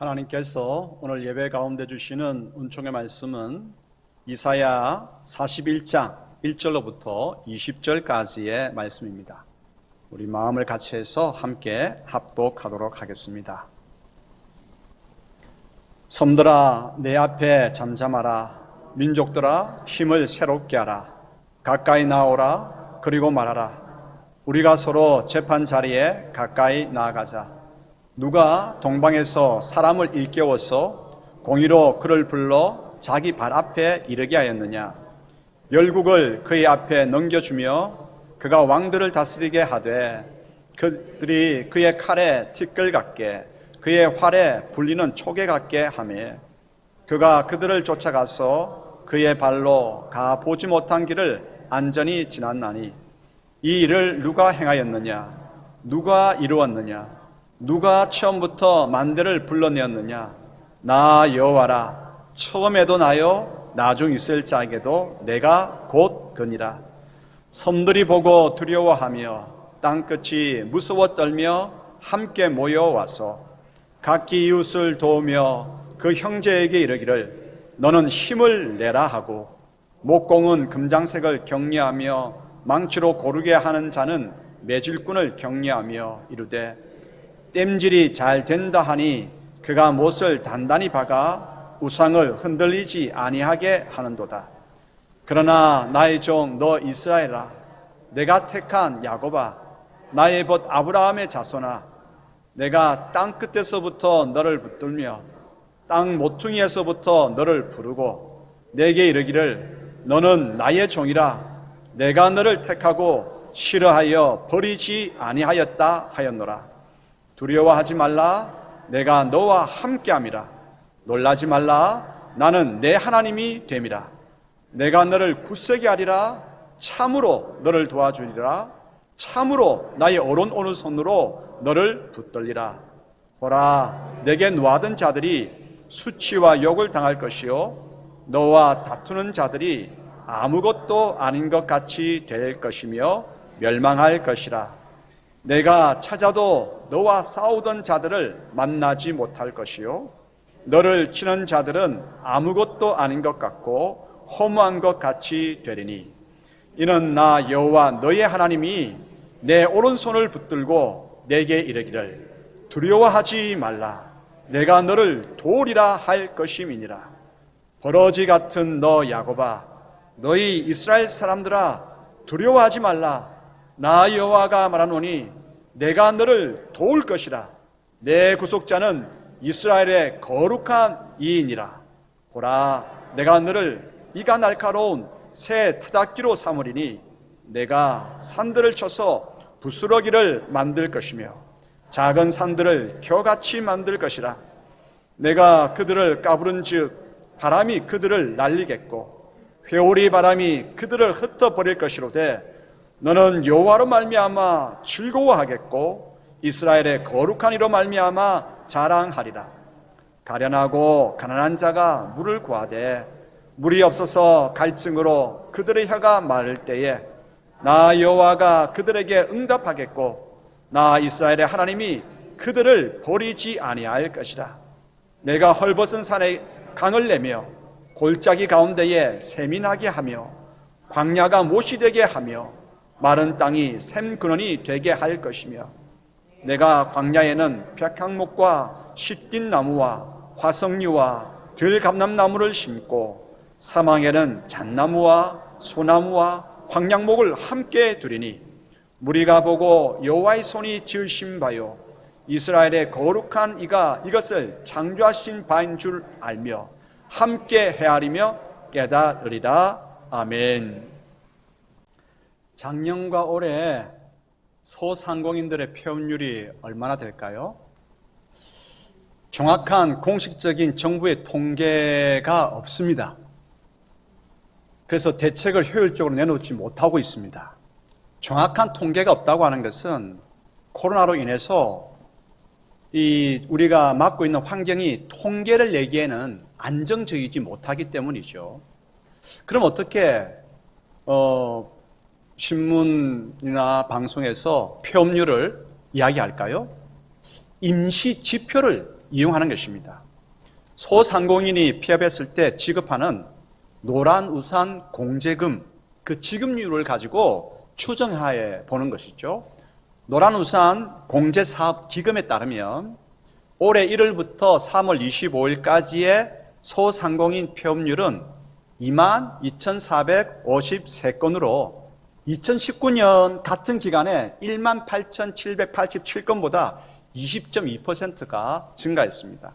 하나님께서 오늘 예배 가운데 주시는 은총의 말씀은 이사야 41장 1절로부터 20절까지의 말씀입니다. 우리 마음을 같이 해서 함께 합독하도록 하겠습니다. 섬들아 내 앞에 잠잠하라. 민족들아 힘을 새롭게 하라. 가까이 나오라. 그리고 말하라. 우리가 서로 재판 자리에 가까이 나아가자. 누가 동방에서 사람을 일깨워서 공의로 그를 불러 자기 발 앞에 이르게 하였느냐. 열국을 그의 앞에 넘겨주며 그가 왕들을 다스리게 하되 그들이 그의 칼에 티끌 같게 그의 활에 불리는 촉에 같게 하며 그가 그들을 쫓아가서 그의 발로 가 보지 못한 길을 안전히 지났나니 이 일을 누가 행하였느냐. 누가 이루었느냐. 누가 처음부터 만대를 불러내었느냐. 나 여호와라. 처음에도 나요 나중 있을 자에게도 내가 곧 그니라. 섬들이 보고 두려워하며 땅끝이 무서워 떨며 함께 모여와서 각기 이웃을 도우며 그 형제에게 이르기를 너는 힘을 내라 하고 목공은 금장색을 격려하며 망치로 고르게 하는 자는 매질꾼을 격려하며 이르되 땜질이 잘 된다 하니 그가 못을 단단히 박아 우상을 흔들리지 아니하게 하는도다. 그러나 나의 종 너 이스라엘아, 내가 택한 야곱아, 나의 벗 아브라함의 자손아, 내가 땅 끝에서부터 너를 붙들며 땅 모퉁이에서부터 너를 부르고 내게 이르기를 너는 나의 종이라. 내가 너를 택하고 싫어하여 버리지 아니하였다 하였노라. 두려워하지 말라. 내가 너와 함께함이라. 놀라지 말라. 나는 내 하나님이 됨이라. 내가 너를 굳세게 하리라. 참으로 너를 도와주리라. 참으로 나의 오른손으로 너를 붙들리라. 보라, 내게 노하던 자들이 수치와 욕을 당할 것이요 너와 다투는 자들이 아무것도 아닌 것 같이 될 것이며 멸망할 것이라. 내가 찾아도 너와 싸우던 자들을 만나지 못할 것이요 너를 치는 자들은 아무것도 아닌 것 같고 허무한 것 같이 되리니 이는 나 여호와 너의 하나님이 내 오른손을 붙들고 내게 이르기를 두려워하지 말라. 내가 너를 도우리라 할 것임이니라. 버러지 같은 너 야곱아, 너희 이스라엘 사람들아, 두려워하지 말라. 나 여호와가 말하노니 내가 너를 도울 것이라. 내 구속자는 이스라엘의 거룩한 이인이라. 보라, 내가 너를 이가 날카로운 새 타작기로 삼으리니 내가 산들을 쳐서 부스러기를 만들 것이며 작은 산들을 겨같이 만들 것이라. 내가 그들을 까부른즉 바람이 그들을 날리겠고 회오리 바람이 그들을 흩어버릴 것이로되 너는 여호와로 말미암아 즐거워하겠고 이스라엘의 거룩한 이로 말미암아 자랑하리라. 가련하고 가난한 자가 물을 구하되 물이 없어서 갈증으로 그들의 혀가 마를 때에 나 여호와가 그들에게 응답하겠고 나 이스라엘의 하나님이 그들을 버리지 아니할 것이라. 내가 헐벗은 산에 강을 내며 골짜기 가운데에 샘이 나게 하며 광야가 못이 되게 하며 마른 땅이 샘 근원이 되게 할 것이며 내가 광야에는 백향목과 시띠 나무와 화석류와 들감람나무를 심고 사망에는 잣나무와 소나무와 황량목을 함께 두리니 무리가 보고 여호와의 손이 지으신 바요 이스라엘의 거룩한 이가 이것을 창조하신 바인 줄 알며 함께 헤아리며 깨달으리라. 아멘. 작년과 올해 소상공인들의 폐업률이 얼마나 될까요? 정확한 공식적인 정부의 통계가 없습니다. 그래서 대책을 효율적으로 내놓지 못하고 있습니다. 정확한 통계가 없다고 하는 것은 코로나로 인해서 우리가 맡고 있는 환경이 통계를 내기에는 안정적이지 못하기 때문이죠. 그럼 어떻게 신문이나 방송에서 폐업률을 이야기할까요? 임시 지표를 이용하는 것입니다. 소상공인이 폐업했을 때 지급하는 노란우산 공제금, 그 지급률을 가지고 추정하에 보는 것이죠. 노란우산 공제사업기금에 따르면 올해 1월부터 3월 25일까지의 소상공인 폐업률은 22,453건으로 2019년 같은 기간에 18,787건보다 20.2%가 증가했습니다.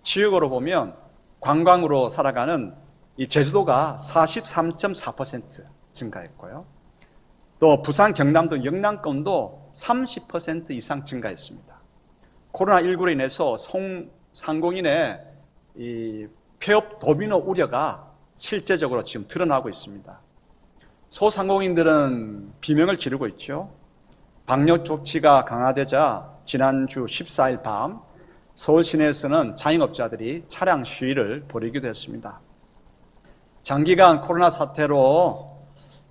지역으로 보면 관광으로 살아가는 이 제주도가 43.4% 증가했고요. 또 부산, 경남도, 영남권도 30% 이상 증가했습니다. 코로나19로 인해서 소상공인의 이 폐업 도미노 우려가 실제적으로 지금 드러나고 있습니다. 소상공인들은 비명을 지르고 있죠. 방역 조치가 강화되자 지난주 14일 밤 서울 시내에서는 자영업자들이 차량 시위를 벌이기도 했습니다. 장기간 코로나 사태로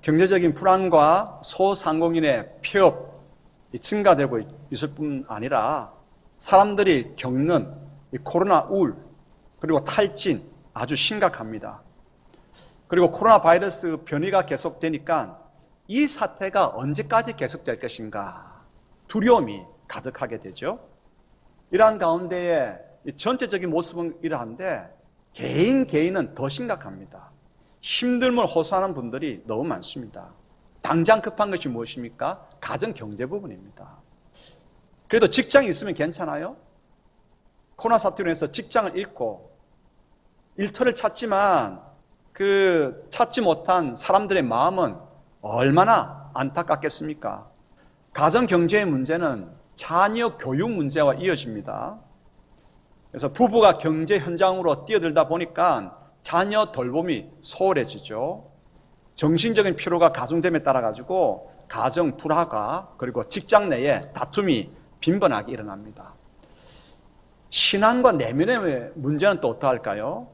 경제적인 불안과 소상공인의 폐업이 증가되고 있을 뿐 아니라 사람들이 겪는 이 코로나 우울 그리고 탈진 아주 심각합니다. 그리고 코로나 바이러스 변이가 계속되니까 이 사태가 언제까지 계속될 것인가 두려움이 가득하게 되죠. 이러한 가운데에 전체적인 모습은 이러한데 개인은 더 심각합니다. 힘듦을 호소하는 분들이 너무 많습니다. 당장 급한 것이 무엇입니까? 가정 경제 부분입니다. 그래도 직장이 있으면 괜찮아요? 코로나 사태로 인해서 직장을 잃고 일터를 찾지만 그 찾지 못한 사람들의 마음은 얼마나 안타깝겠습니까? 가정 경제의 문제는 자녀 교육 문제와 이어집니다. 그래서 부부가 경제 현장으로 뛰어들다 보니까 자녀 돌봄이 소홀해지죠. 정신적인 피로가 가중됨에 따라 가지고 가정 불화가 그리고 직장 내에 다툼이 빈번하게 일어납니다. 신앙과 내면의 문제는 또 어떠할까요?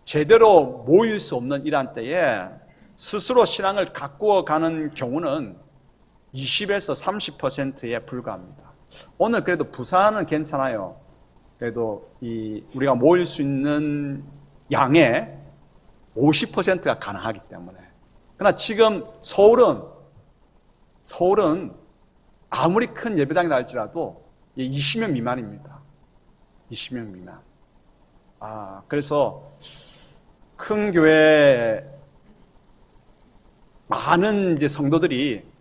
제대로 모일 수 없는 이러한 때에 스스로 신앙을 가꾸어가는 경우는 20에서 30%에 불과합니다. 오늘 그래도 부산은 괜찮아요. 그래도 우리가 모일 수 있는 양의 50%가 가능하기 때문에. 그러나 지금 서울은 아무리 큰 예배당이라 할지라도 20명 미만입니다. 20명 미만. 그래서 큰 교회 많은 이제 성도들이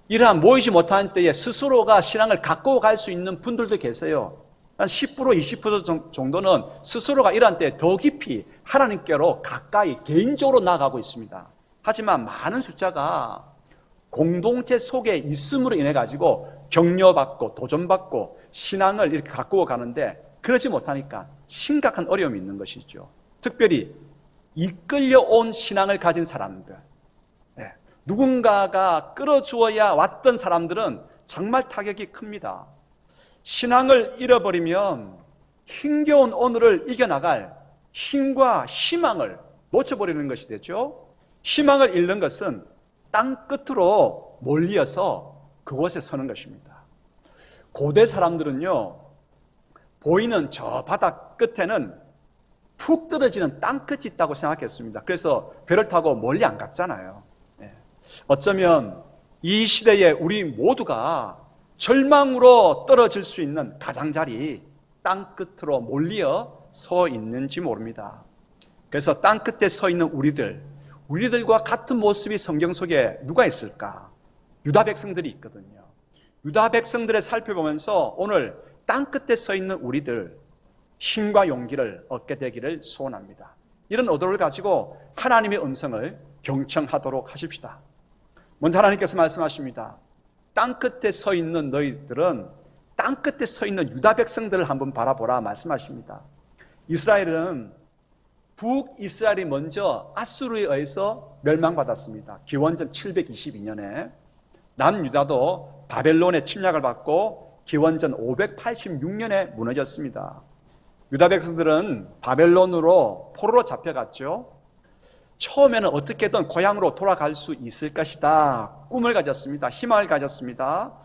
이러한 모이지 못하는 때에 스스로가 신앙을 갖고 갈 수 있는 분들도 계세요. 한 10%, 20% 정도는 스스로가 이러한 때에 더 깊이 하나님께로 가까이 개인적으로 나아가고 있습니다. 하지만 많은 숫자가 공동체 속에 있음으로 인해 가지고 격려받고 도전받고 신앙을 이렇게 가꾸어 가는데 그러지 못하니까 심각한 어려움이 있는 것이죠. 특별히 이끌려온 신앙을 가진 사람들, 누군가가 끌어주어야 왔던 사람들은 정말 타격이 큽니다. 신앙을 잃어버리면 힘겨운 오늘을 이겨나갈 힘과 희망을 놓쳐버리는 것이 되죠. 희망을 잃는 것은 땅 끝으로 몰리어서 그곳에 서는 것입니다. 고대 사람들은요, 보이는 저 바다 끝에는 푹 떨어지는 땅끝이 있다고 생각했습니다. 그래서 배를 타고 멀리 안 갔잖아요. 어쩌면 이 시대에 우리 모두가 절망으로 떨어질 수 있는 가장자리 땅 끝으로 몰리어 서 있는지 모릅니다. 그래서 땅 끝에 서 있는 우리들과 같은 모습이 성경 속에 누가 있을까? 유다 백성들이 있거든요. 유다 백성들을 살펴보면서 오늘 땅 끝에 서 있는 우리들 힘과 용기를 얻게 되기를 소원합니다. 이런 의도를 가지고 하나님의 음성을 경청하도록 하십시다. 먼저 하나님께서 말씀하십니다. 땅 끝에 서 있는 너희들은 땅 끝에 서 있는 유다 백성들을 한번 바라보라 말씀하십니다. 이스라엘은 북이스라엘이 먼저 아수르에 의해서 멸망받았습니다. 기원전 722년에 남유다도 바벨론의 침략을 받고 기원전 586년에 무너졌습니다. 유다 백성들은 바벨론으로 포로로 잡혀갔죠. 처음에는 어떻게든 고향으로 돌아갈 수 있을 것이다. 꿈을 가졌습니다. 희망을 가졌습니다.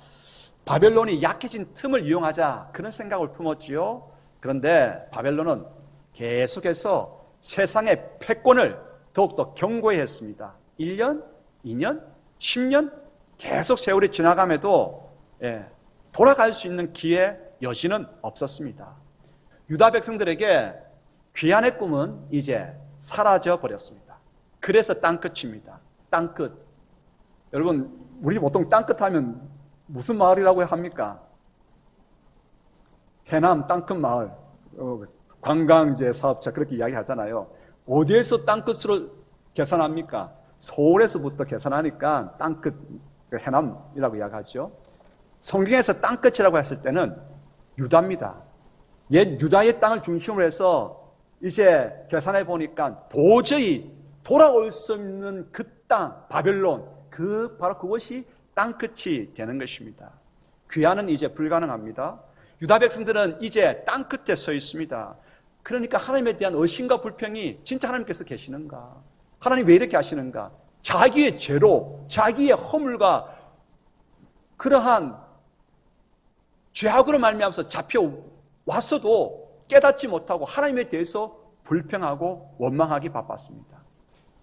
바벨론이 약해진 틈을 이용하자 그런 생각을 품었지요. 그런데 바벨론은 계속해서 세상의 패권을 더욱더 견고히 했습니다. 1년, 2년, 10년 계속 세월이 지나감에도 돌아갈 수 있는 기회, 여지는 없었습니다. 유다 백성들에게 귀환의 꿈은 이제 사라져 버렸습니다. 그래서 땅끝입니다. 땅끝. 여러분, 우리 보통 땅끝 하면 무슨 마을이라고 합니까? 해남 땅끝 마을, 관광제 사업자 그렇게 이야기하잖아요. 어디에서 땅끝으로 계산합니까? 서울에서부터 계산하니까 땅끝, 해남이라고 이야기하죠. 성경에서 땅끝이라고 했을 때는 유다입니다. 옛 유다의 땅을 중심으로 해서 이제 계산해 보니까 도저히 돌아올 수 없는 그 땅, 바벨론, 바로 그것이 땅끝이 되는 것입니다. 귀환은 이제 불가능합니다. 유다 백성들은 이제 땅끝에 서 있습니다. 그러니까 하나님에 대한 의심과 불평이 진짜 하나님께서 계시는가? 하나님 왜 이렇게 하시는가? 자기의 죄로, 자기의 허물과 그러한 죄악으로 말미암아서 잡혀왔어도 깨닫지 못하고 하나님에 대해서 불평하고 원망하기 바빴습니다.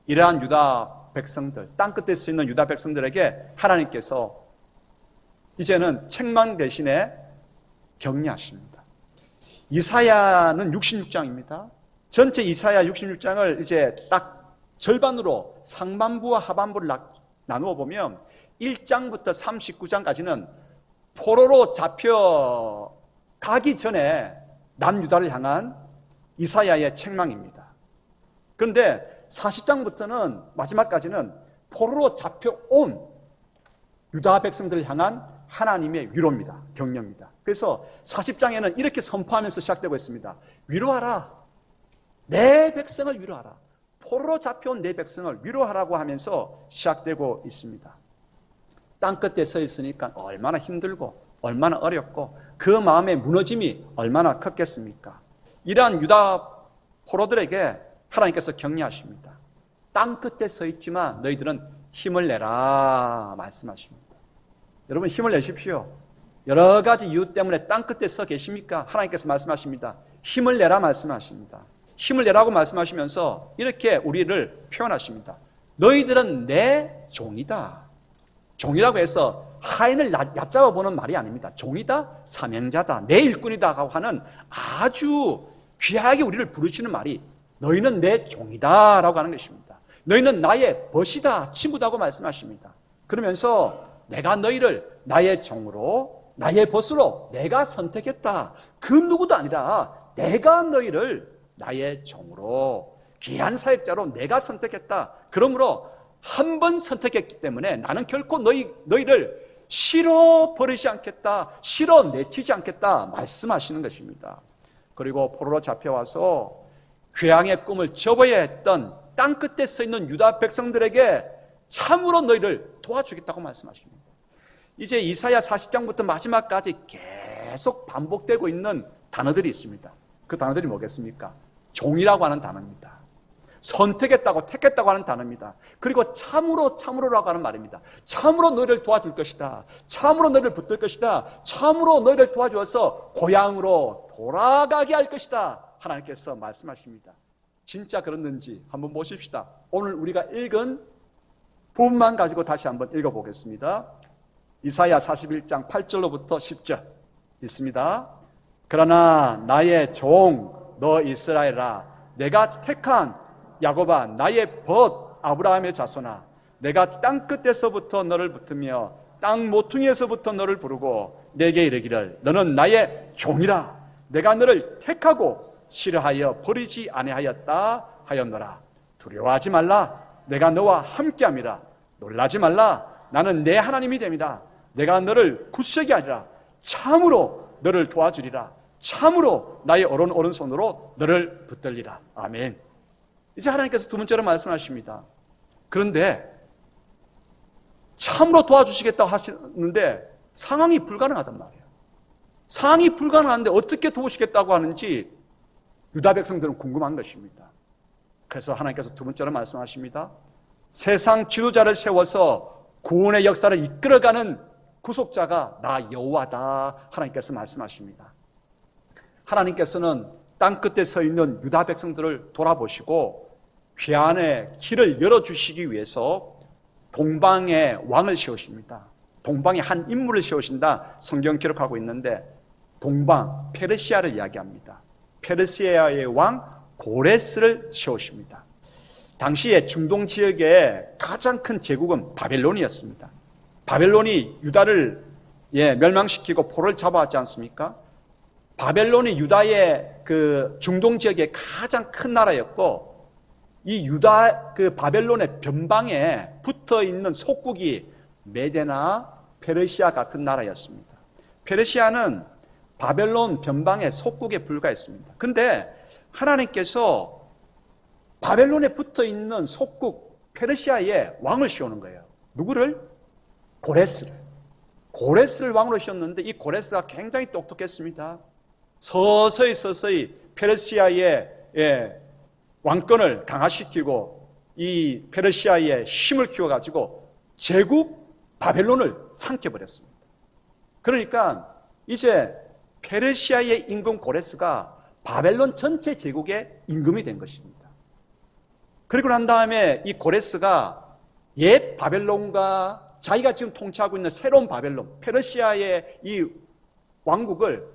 이러한 유다 백성들, 땅끝에 서 있는 유다 백성들에게 하나님께서 이제는 책망 대신에 격려하십니다. 이사야는 66장입니다. 전체 이사야 66장을 이제 딱 절반으로 상반부와 하반부를 나누어 보면 1장부터 39장까지는 포로로 잡혀가기 전에 남유다를 향한 이사야의 책망입니다. 그런데 40장부터는 마지막까지는 포로로 잡혀온 유다 백성들을 향한 하나님의 위로입니다. 격려입니다. 그래서 40장에는 이렇게 선포하면서 시작되고 있습니다. 위로하라. 내 백성을 위로하라. 포로로 잡혀온 내 백성을 위로하라고 하면서 시작되고 있습니다. 땅끝에 서 있으니까 얼마나 힘들고 얼마나 어렵고 그 마음의 무너짐이 얼마나 컸겠습니까? 이러한 유다 포로들에게 하나님께서 격려하십니다. 땅끝에 서 있지만 너희들은 힘을 내라 말씀하십니다. 여러분, 힘을 내십시오. 여러 가지 이유 때문에 땅끝에 서 계십니까? 하나님께서 말씀하십니다. 힘을 내라 말씀하십니다. 힘을 내라고 말씀하시면서 이렇게 우리를 표현하십니다. 너희들은 내 종이다. 종이라고 해서 하인을 얕잡아 보는 말이 아닙니다. 종이다, 사명자다, 내 일꾼이다 하는 아주 귀하게 우리를 부르시는 말이 너희는 내 종이다 라고 하는 것입니다. 너희는 나의 벗이다, 친구다고 말씀하십니다. 그러면서 내가 너희를 나의 종으로, 나의 벗으로 내가 선택했다. 그 누구도 아니라 내가 너희를 나의 종으로, 귀한 사역자로 내가 선택했다. 그러므로 한 번 선택했기 때문에 나는 결코 너희를 싫어 버리지 않겠다, 싫어 내치지 않겠다 말씀하시는 것입니다. 그리고 포로로 잡혀와서 귀향의 꿈을 접어야 했던 땅끝에 서 있는 유다 백성들에게 참으로 너희를 도와주겠다고 말씀하십니다. 이제 이사야 40장부터 마지막까지 계속 반복되고 있는 단어들이 있습니다. 그 단어들이 뭐겠습니까? 종이라고 하는 단어입니다. 선택했다고, 택했다고 하는 단어입니다. 그리고 참으로라고 하는 말입니다. 참으로 너희를 도와줄 것이다. 참으로 너희를 붙들 것이다. 참으로 너희를 도와주어서 고향으로 돌아가게 할 것이다. 하나님께서 말씀하십니다. 진짜 그렇는지 한번 보십시다. 오늘 우리가 읽은 부분만 가지고 다시 한번 읽어보겠습니다. 이사야 41장 8절로부터 10절 있습니다. 그러나 나의 종 너 이스라엘아, 내가 택한 야곱아, 나의 벗 아브라함의 자손아, 내가 땅끝에서부터 너를 붙으며 땅 모퉁이에서부터 너를 부르고 내게 이르기를 너는 나의 종이라. 내가 너를 택하고 싫어하여 버리지 아니하였다 하였노라. 두려워하지 말라. 내가 너와 함께함이라. 놀라지 말라. 나는 내 하나님이 됨이라. 내가 너를 굳세게 하리라. 참으로 너를 도와주리라. 참으로 나의 오른손으로 너를 붙들리라. 아멘. 이제 하나님께서 두 번째로 말씀하십니다. 그런데 참으로 도와주시겠다고 하시는데 상황이 불가능하단 말이에요. 상황이 불가능한데 어떻게 도우시겠다고 하는지 유다 백성들은 궁금한 것입니다. 그래서 하나님께서 두 번째로 말씀하십니다. 세상 지도자를 세워서 구원의 역사를 이끌어가는 구속자가 나 여호와다. 하나님께서 말씀하십니다. 하나님께서는 땅끝에 서 있는 유다 백성들을 돌아보시고 귀환의 길을 열어주시기 위해서 동방에 왕을 세우십니다. 동방에 한 인물을 세우신다 성경 기록하고 있는데 동방, 페르시아를 이야기합니다. 페르시아의 왕 고레스를 세우십니다. 당시에 중동 지역의 가장 큰 제국은 바벨론이었습니다. 바벨론이 유다를 멸망시키고 포로를 잡아왔지 않습니까? 바벨론이 유다의 그 중동 지역의 가장 큰 나라였고 이 유다 그 바벨론의 변방에 붙어 있는 속국이 메데나 페르시아 같은 나라였습니다. 페르시아는 바벨론 변방의 속국에 불과했습니다. 근데 하나님께서 바벨론에 붙어 있는 속국 페르시아에 왕을 세우는 거예요. 누구를? 고레스를 왕으로 세웠는데 이 고레스가 굉장히 똑똑했습니다. 서서히 페르시아의 왕권을 강화시키고 이 페르시아의 힘을 키워가지고 제국 바벨론을 삼켜버렸습니다. 그러니까 이제 페르시아의 임금 고레스가 바벨론 전체 제국의 임금이 된 것입니다. 그리고 난 다음에 이 고레스가 옛 바벨론과 자기가 지금 통치하고 있는 새로운 바벨론, 페르시아의 이 왕국을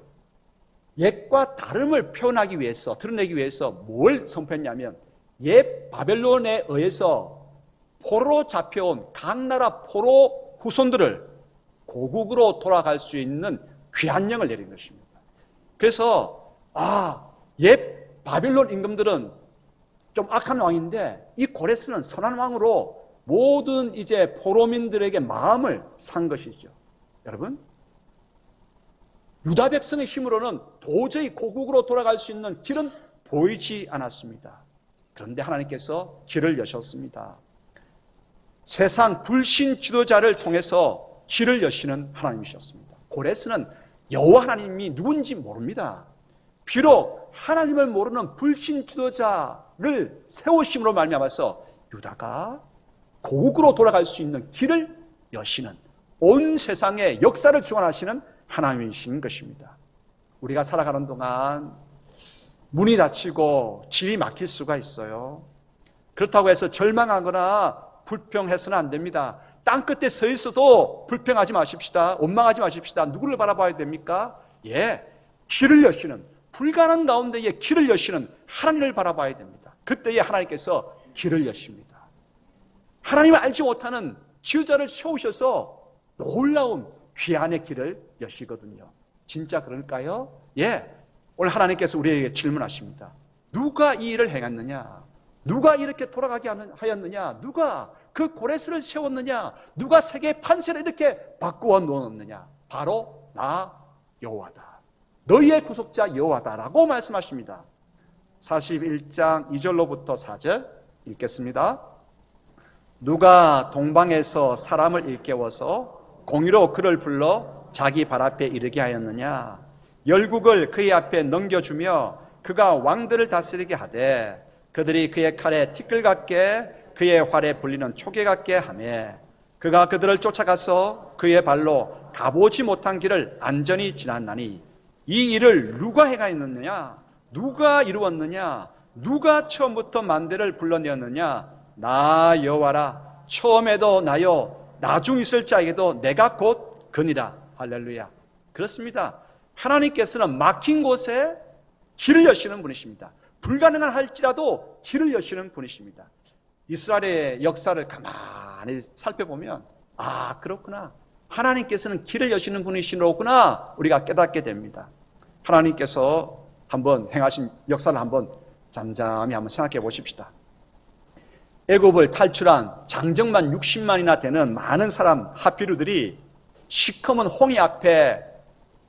옛과 다름을 표현하기 위해서, 드러내기 위해서 뭘 선포했냐면 옛 바벨론에 의해서 포로로 잡혀온 각 나라 포로 후손들을 고국으로 돌아갈 수 있는 귀환령을 내린 것입니다. 그래서 옛 바벨론 임금들은 좀 악한 왕인데 이 고레스는 선한 왕으로 모든 이제 포로민들에게 마음을 산 것이죠. 여러분, 유다 백성의 힘으로는 도저히 고국으로 돌아갈 수 있는 길은 보이지 않았습니다. 그런데 하나님께서 길을 여셨습니다. 세상 불신 지도자를 통해서 길을 여시는 하나님이셨습니다. 고레스는 여호와 하나님이 누군지 모릅니다. 비록 하나님을 모르는 불신 지도자를 세우심으로 말미암아서 유다가 고국으로 돌아갈 수 있는 길을 여시는, 온 세상의 역사를 주관하시는 하나님이신 것입니다. 우리가 살아가는 동안 문이 닫히고 길이 막힐 수가 있어요. 그렇다고 해서 절망하거나 불평해서는 안 됩니다. 땅끝에 서 있어도 불평하지 마십시다. 원망하지 마십시다. 누구를 바라봐야 됩니까? 길을 여시는, 불가능한 가운데에 길을 여시는 하나님을 바라봐야 됩니다. 그때에 하나님께서 길을 여십니다. 하나님을 알지 못하는 지도자를 세우셔서 놀라운 귀환의 길을 여시거든요. 진짜 그럴까요? 오늘 하나님께서 우리에게 질문하십니다. 누가 이 일을 행했느냐? 누가 이렇게 돌아가게 하였느냐? 누가 그 고레스를 세웠느냐? 누가 세계의 판세를 이렇게 바꾸어 놓았느냐? 바로 나 여호와다. 너희의 구속자 여호와다라고 말씀하십니다. 41장 2절로부터 4절 읽겠습니다. 누가 동방에서 사람을 일깨워서 공의로 그를 불러 자기 발 앞에 이르게 하였느냐? 열국을 그의 앞에 넘겨주며 그가 왕들을 다스리게 하되 그들이 그의 칼에 티끌 같게 그의 활에 불리는 초계 같게 하며 그가 그들을 쫓아가서 그의 발로 가보지 못한 길을 안전히 지났나니 이 일을 누가 행하였느냐? 누가 이루었느냐? 누가 처음부터 만대를 불러내었느냐? 나 여호와라. 처음에도 나요 나중 있을 자에게도 내가 곧 그니라. 할렐루야. 그렇습니다. 하나님께서는 막힌 곳에 길을 여시는 분이십니다. 불가능한 할지라도 길을 여시는 분이십니다. 이스라엘의 역사를 가만히 살펴보면 그렇구나. 하나님께서는 길을 여시는 분이시로구나 우리가 깨닫게 됩니다. 하나님께서 한번 행하신 역사를 한번 잠잠히 한번 생각해 보십시다. 애굽을 탈출한 장정만 60만이나 되는 많은 사람 하피루들이 시커먼 홍해 앞에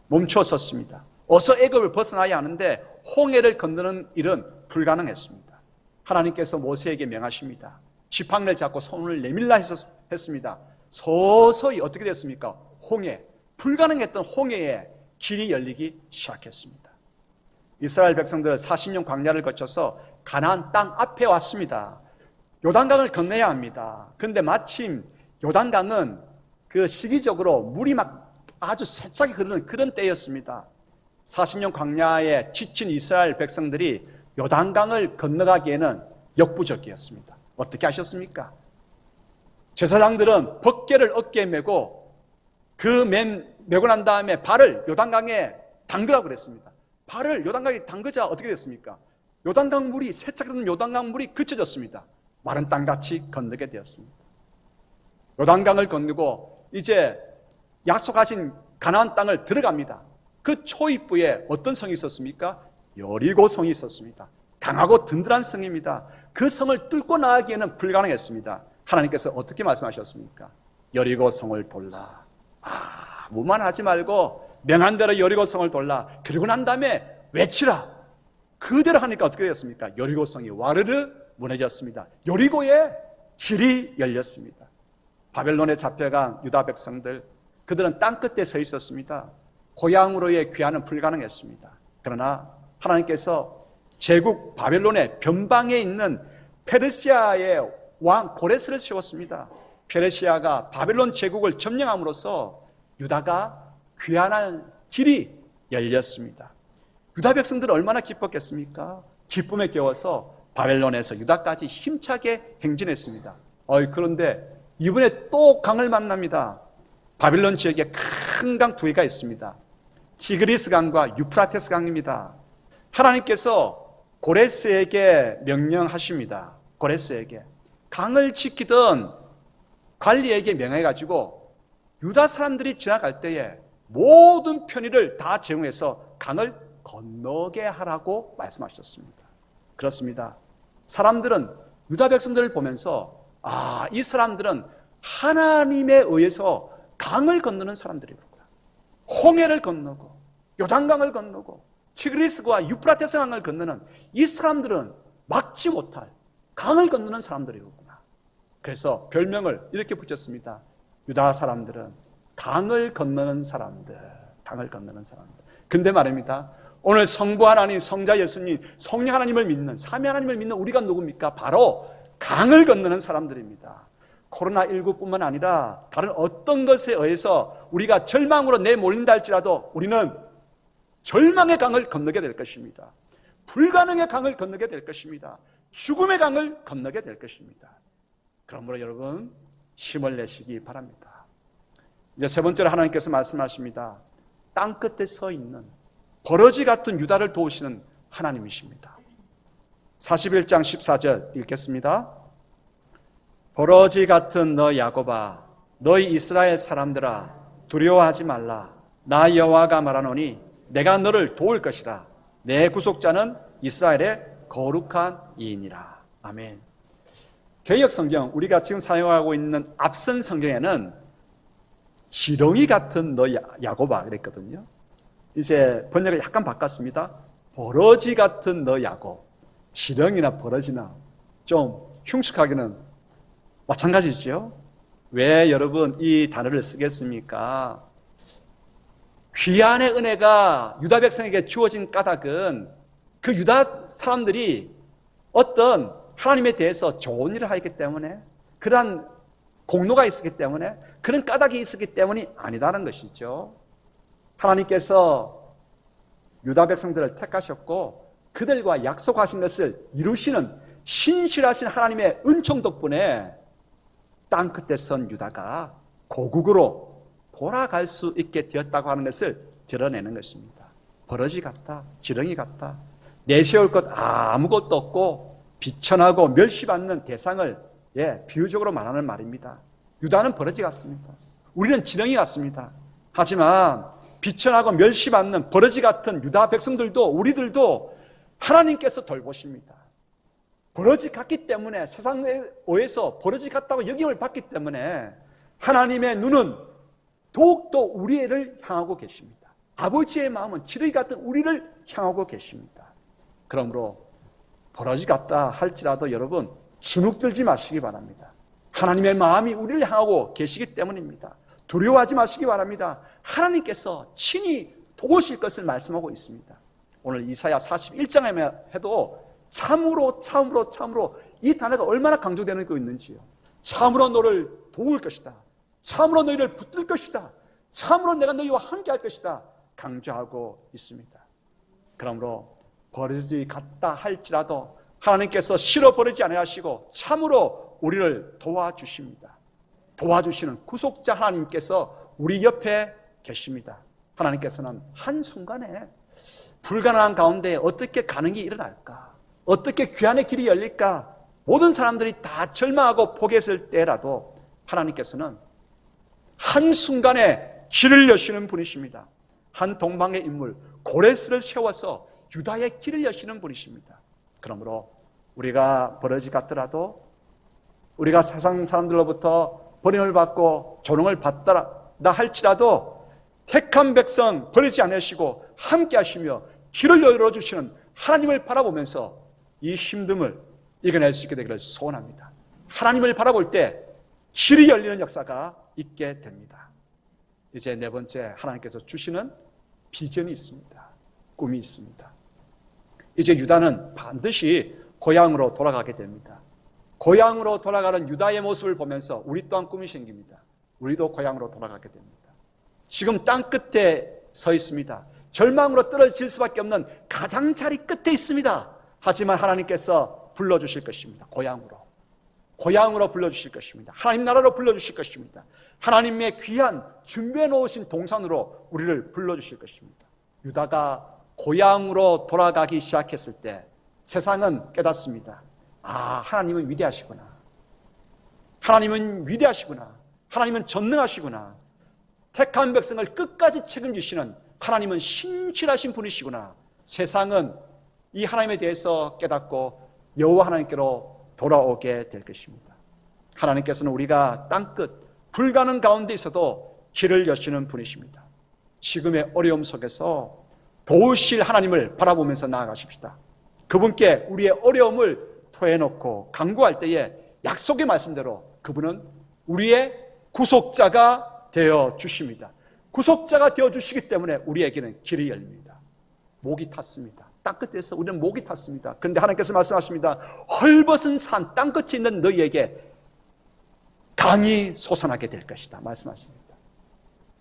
멈춰섰습니다. 어서 애굽을 벗어나야 하는데 홍해를 건너는 일은 불가능했습니다. 하나님께서 모세에게 명하십니다. 지팡이를 잡고 손을 내밀라 했습니다. 서서히 어떻게 됐습니까? 불가능했던 홍해에 길이 열리기 시작했습니다. 이스라엘 백성들 40년 광야를 거쳐서 가나안 땅 앞에 왔습니다. 요단강을 건너야 합니다. 그런데 마침 요단강은 그 시기적으로 물이 막 아주 세차게 흐르는 그런 때였습니다. 40년 광야에 지친 이스라엘 백성들이 요단강을 건너가기에는 역부족이었습니다. 어떻게 하셨습니까? 제사장들은 벗개를 어깨에 메고 메고 난 다음에 발을 요단강에 담그라고 그랬습니다. 발을 요단강에 담그자 어떻게 됐습니까? 요단강 물이 세차게 요단강 물이 그쳐졌습니다. 마른 땅같이 건너게 되었습니다. 요단강을 건너고 이제 약속하신 가나안 땅을 들어갑니다. 그 초입부에 어떤 성이 있었습니까? 여리고 성이 있었습니다. 강하고 든든한 성입니다. 그 성을 뚫고 나가기에는 불가능했습니다. 하나님께서 어떻게 말씀하셨습니까? 여리고 성을 돌라. 뭐만 하지 말고 명한 대로 여리고 성을 돌라. 그리고 난 다음에 외치라. 그대로 하니까 어떻게 되었습니까? 여리고 성이 와르르 무너졌습니다. 여리고의 길이 열렸습니다. 바벨론에 잡혀간 유다 백성들, 그들은 땅끝에 서 있었습니다. 고향으로의 귀환은 불가능했습니다. 그러나 하나님께서 제국 바벨론의 변방에 있는 페르시아의 왕 고레스를 세웠습니다. 페르시아가 바벨론 제국을 점령함으로써 유다가 귀환할 길이 열렸습니다. 유다 백성들은 얼마나 기뻤겠습니까? 기쁨에 겨워서 바벨론에서 유다까지 힘차게 행진했습니다. 그런데 이번에 또 강을 만납니다. 바벨론 지역에 큰 강 두 개가 있습니다. 티그리스 강과 유프라테스 강입니다. 하나님께서 고레스에게 명령하십니다. 고레스에게 강을 지키던 관리에게 명해가지고 유다 사람들이 지나갈 때에 모든 편의를 다 제공해서 강을 건너게 하라고 말씀하셨습니다. 그렇습니다. 사람들은 유다 백성들을 보면서 이 사람들은 하나님에 의해서 강을 건너는 사람들이구나. 홍해를 건너고 요단강을 건너고 티그리스와 유프라테스 강을 건너는 이 사람들은 막지 못할 강을 건너는 사람들이구나. 그래서 별명을 이렇게 붙였습니다. 유다 사람들은 강을 건너는 사람들. 강을 건너는 사람들. 근데 말입니다. 오늘 성부 하나님, 성자 예수님, 성령 하나님을 믿는, 삼위 하나님을 믿는 우리가 누굽니까? 바로 강을 건너는 사람들입니다. 코로나19뿐만 아니라 다른 어떤 것에 의해서 우리가 절망으로 내몰린다 할지라도 우리는 절망의 강을 건너게 될 것입니다. 불가능의 강을 건너게 될 것입니다. 죽음의 강을 건너게 될 것입니다. 그러므로 여러분 힘을 내시기 바랍니다. 이제 세 번째로 하나님께서 말씀하십니다. 땅끝에 서 있는 버러지 같은 유다를 도우시는 하나님이십니다. 41장 14절 읽겠습니다. 버러지 같은 너 야곱아, 너희 이스라엘 사람들아, 두려워하지 말라. 나 여호와가 말하노니 내가 너를 도울 것이라. 내 구속자는 이스라엘의 거룩한 이이니라. 아멘. 개역 성경, 우리가 지금 사용하고 있는 앞선 성경에는 지렁이 같은 너 야곱아 그랬거든요. 이제 번역을 약간 바꿨습니다. 버러지 같은 너 야곱. 지렁이나 버러지나 좀 흉측하기는 마찬가지죠. 왜 여러분 이 단어를 쓰겠습니까? 귀한의 은혜가 유다 백성에게 주어진 까닭은 그 유다 사람들이 어떤 하나님에 대해서 좋은 일을 하기 때문에, 그러한 공로가 있었기 때문에, 그런 까닭이 있었기 때문이 아니다는 것이죠. 하나님께서 유다 백성들을 택하셨고 그들과 약속하신 것을 이루시는 신실하신 하나님의 은총 덕분에 땅끝에 선 유다가 고국으로 돌아갈 수 있게 되었다고 하는 것을 드러내는 것입니다. 버러지 같다, 지렁이 같다, 내세울 것 아무것도 없고 비천하고 멸시받는 대상을 비유적으로 말하는 말입니다. 유다는 버러지 같습니다. 우리는 지렁이 같습니다. 하지만 비천하고 멸시받는 버러지 같은 유다 백성들도, 우리들도 하나님께서 돌보십니다. 버러지 같기 때문에, 세상에 의해서 버러지 같다고 여김을 받기 때문에 하나님의 눈은 더욱더 우리를 향하고 계십니다. 아버지의 마음은 지렁이 같은 우리를 향하고 계십니다. 그러므로 버러지 같다 할지라도 여러분 주눅들지 마시기 바랍니다. 하나님의 마음이 우리를 향하고 계시기 때문입니다. 두려워하지 마시기 바랍니다. 하나님께서 친히 도우실 것을 말씀하고 있습니다. 오늘 이사야 41장에 해도 참으로 이 단어가 얼마나 강조되고 있는지요. 참으로 너를 도울 것이다. 참으로 너희를 붙들 것이다. 참으로 내가 너희와 함께 할 것이다. 강조하고 있습니다. 그러므로 버려지 같다 할지라도 하나님께서 실어버리지 아니하시고 참으로 우리를 도와주십니다. 도와주시는 구속자 하나님께서 우리 옆에 계십니다. 하나님께서는 한순간에 불가능한 가운데 어떻게 가능이 일어날까? 어떻게 귀환의 길이 열릴까? 모든 사람들이 다 절망하고 포기했을 때라도 하나님께서는 한순간에 길을 여시는 분이십니다. 한 동방의 인물 고레스를 세워서 유다의 길을 여시는 분이십니다. 그러므로 우리가 버러지 같더라도 우리가 세상 사람들로부터 버림을 받고 조롱을 받다 할지라도 택한 백성 버리지 않으시고 함께 하시며 길을 열어주시는 하나님을 바라보면서 이 힘듦을 이겨낼 수 있게 되기를 소원합니다. 하나님을 바라볼 때 길이 열리는 역사가 있게 됩니다. 이제 네 번째, 하나님께서 주시는 비전이 있습니다. 꿈이 있습니다. 이제 유다는 반드시 고향으로 돌아가게 됩니다. 고향으로 돌아가는 유다의 모습을 보면서 우리 또한 꿈이 생깁니다. 우리도 고향으로 돌아가게 됩니다. 지금 땅 끝에 서 있습니다. 절망으로 떨어질 수밖에 없는 가장자리 끝에 있습니다. 하지만 하나님께서 불러주실 것입니다. 고향으로 불러주실 것입니다. 하나님 나라로 불러주실 것입니다. 하나님의 귀한 준비해 놓으신 동산으로 우리를 불러주실 것입니다. 유다가 고향으로 돌아가기 시작했을 때 세상은 깨닫습니다. 아, 하나님은 위대하시구나. 하나님은 위대하시구나. 하나님은 전능하시구나. 택한 백성을 끝까지 책임지시는 하나님은 신실하신 분이시구나. 세상은 이 하나님에 대해서 깨닫고 여호와 하나님께로 돌아오게 될 것입니다. 하나님께서는 우리가 땅끝 불가능 가운데 있어도 길을 여시는 분이십니다. 지금의 어려움 속에서 도우실 하나님을 바라보면서 나아가십시다. 그분께 우리의 어려움을 토해놓고 간구할 때에 약속의 말씀대로 그분은 우리의 구속자가 되어 주십니다. 구속자가 되어 주시기 때문에 우리에게는 길이 열립니다. 목이 탔습니다. 땅끝에서 우리는 목이 탔습니다. 그런데 하나님께서 말씀하십니다. 헐벗은 산 땅끝에 있는 너희에게 강이 솟아나게 될 것이다 말씀하십니다.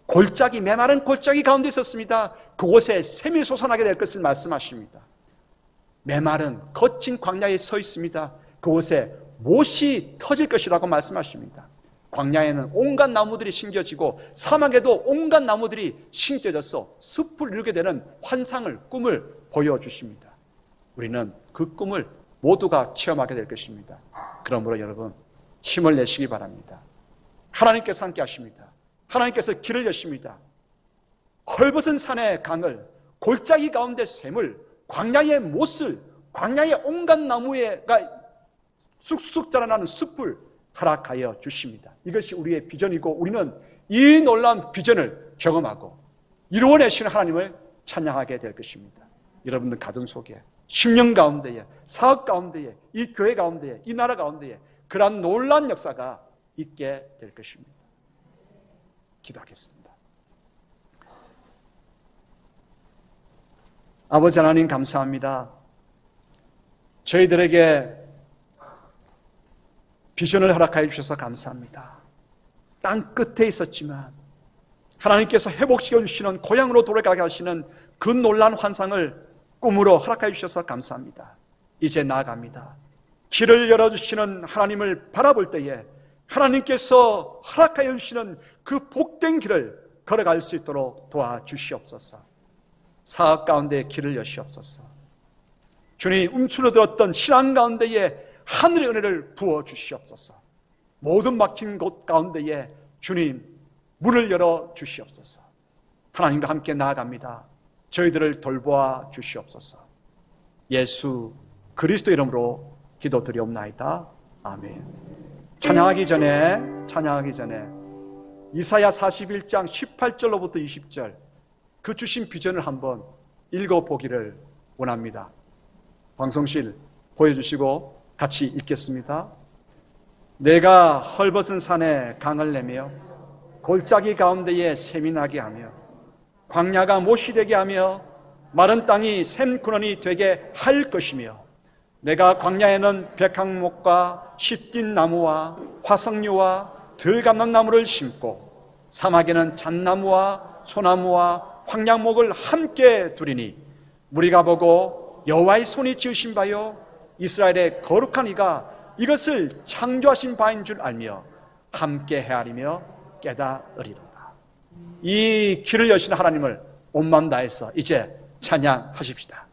골짜기, 메마른 골짜기 가운데 있었습니다. 그곳에 샘이 솟아나게 될 것을 말씀하십니다. 메마른 거친 광야에 서 있습니다. 그곳에 못이 터질 것이라고 말씀하십니다. 광야에는 온갖 나무들이 심겨지고 사막에도 온갖 나무들이 심겨져서 숲을 이루게 되는 환상을, 꿈을 보여주십니다. 우리는 그 꿈을 모두가 체험하게 될 것입니다. 그러므로 여러분 힘을 내시기 바랍니다. 하나님께서 함께 하십니다. 하나님께서 길을 여십니다. 헐벗은 산의 강을, 골짜기 가운데 샘을, 광야의 못을, 광야의 온갖 나무가 쑥쑥 자라나는 숲을 허락하여 주십니다. 이것이 우리의 비전이고 우리는 이 놀라운 비전을 경험하고 이루어내시는 하나님을 찬양하게 될 것입니다. 여러분들 가정 속에, 심령 가운데에, 사업 가운데에, 이 교회 가운데에, 이 나라 가운데에 그러한 놀라운 역사가 있게 될 것입니다. 기도하겠습니다. 아버지 하나님 감사합니다. 저희들에게 비전을 허락하여 주셔서 감사합니다. 땅 끝에 있었지만 하나님께서 회복시켜 주시는 고향으로 돌아가게 하시는 그 놀라운 환상을 꿈으로 허락하여 주셔서 감사합니다. 이제 나아갑니다. 길을 열어주시는 하나님을 바라볼 때에 하나님께서 허락하여 주시는 그 복된 길을 걸어갈 수 있도록 도와주시옵소서. 사업 가운데 길을 여시옵소서. 주님 움츠러들었던 신앙 가운데에 하늘의 은혜를 부어주시옵소서. 모든 막힌 곳 가운데에 주님 문을 열어 주시옵소서. 하나님과 함께 나아갑니다. 저희들을 돌보아 주시옵소서. 예수 그리스도 이름으로 기도드리옵나이다. 아멘. 찬양하기 전에 이사야 41장 18절로부터 20절 그 주신 비전을 한번 읽어보기를 원합니다. 방송실 보여주시고 같이 읽겠습니다. 내가 헐벗은 산에 강을 내며 골짜기 가운데에 샘이 나게 하며 광야가 못이 되게 하며 마른 땅이 샘 근원이 되게 할 것이며 내가 광야에는 백향목과 시띤 나무와 화석류와 들감난 나무를 심고 사막에는 잣나무와 소나무와 황량목을 함께 두리니 우리가 보고 여호와의 손이 지으신 바요 이스라엘의 거룩한 이가 이것을 창조하신 바인 줄 알며 함께 헤아리며 깨달으리로다. 이 길을 여신 하나님을 온 마음 다해서 이제 찬양하십시다.